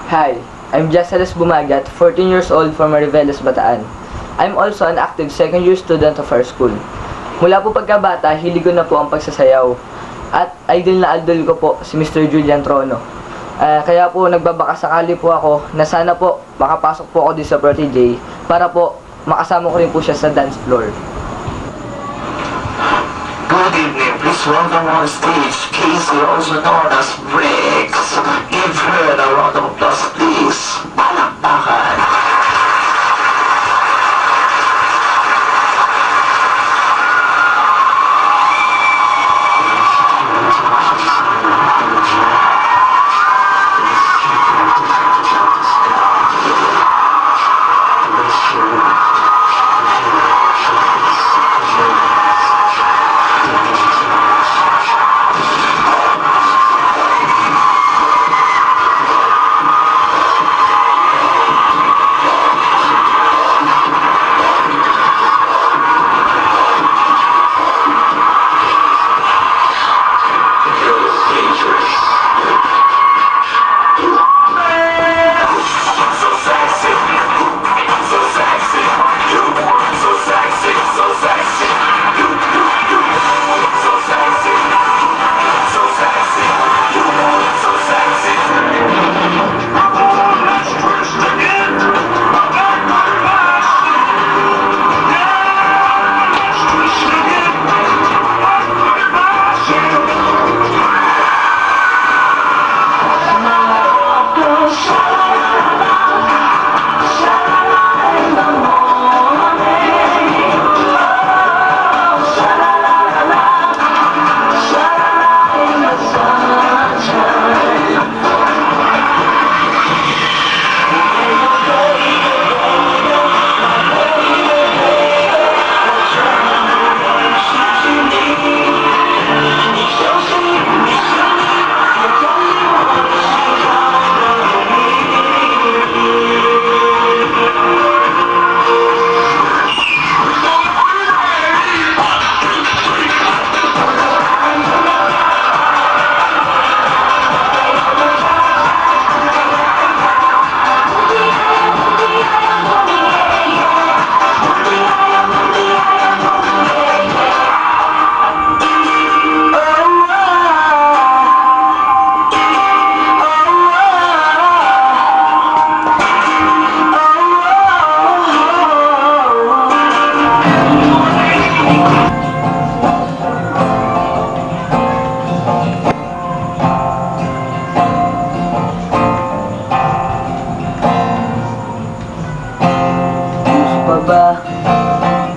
Hi, I'm Jaceles Bumagat, 14 years old from Mariveles, Bataan. I'm also an active second-year student of our school. Mula po pagkabata, hilig ko na po ang pagsasayaw. At idol na idol ko po si Mr. Julian Trono. Kaya po nagbabakasakali po ako na sana po makapasok po ako dito sa Protege para po makasama ko rin po siya sa dance floor. Good evening, please welcome on stage Casey, also known as Briggs. Give her a round of applause, please. Palakpakan.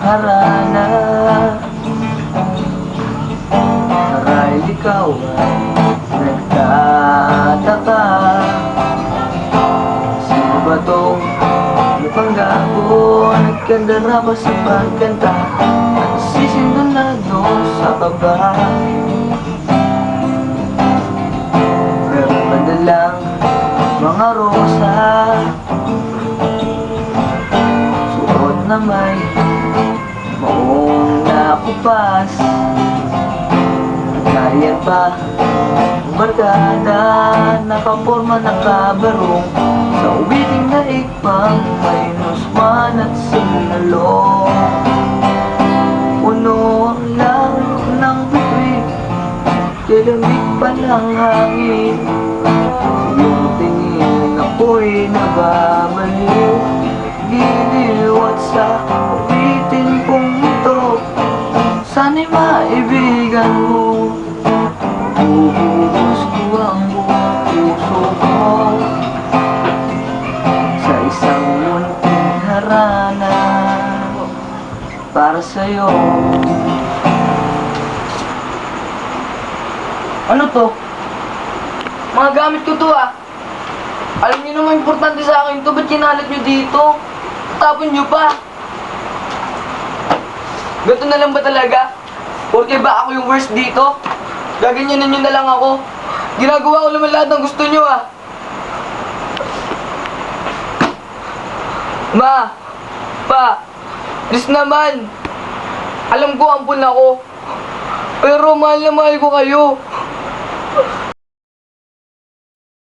Harana, marahil ikaw ay nagtataka. Sino ba tong napanggabo, nagkandara pa sa pagkanta at sisindunado sa kaba? Pero madalang mga rosa, suot na may maong nakupas, kaya pa barkada, nakaporma nakabarong sa uwiting naikpang may nusman at sinalo. Puno ang langit ng bituin, kilamig pa ng hangin. Iyong tingin ako'y nababaliw, giliw at sa uwitin kong ito, sana'y maibigan mo. Bubuhos ko ang buong puso ko sa isang munting harana para sa'yo. Ano to? Mga gamit ko to ah. Alam niyo naman importante sa akin to, ba't kinalat niyo dito? Tapon niyo pa. Ganito na lang ba talaga? Porque ba ako yung worst dito? Gaganyanan niyo na lang ako. Ginagawa ko naman lahat ng gusto niyo ah. Ma, pa, please naman. Alam ko ampun ako, pero mahal na mahal ko kayo.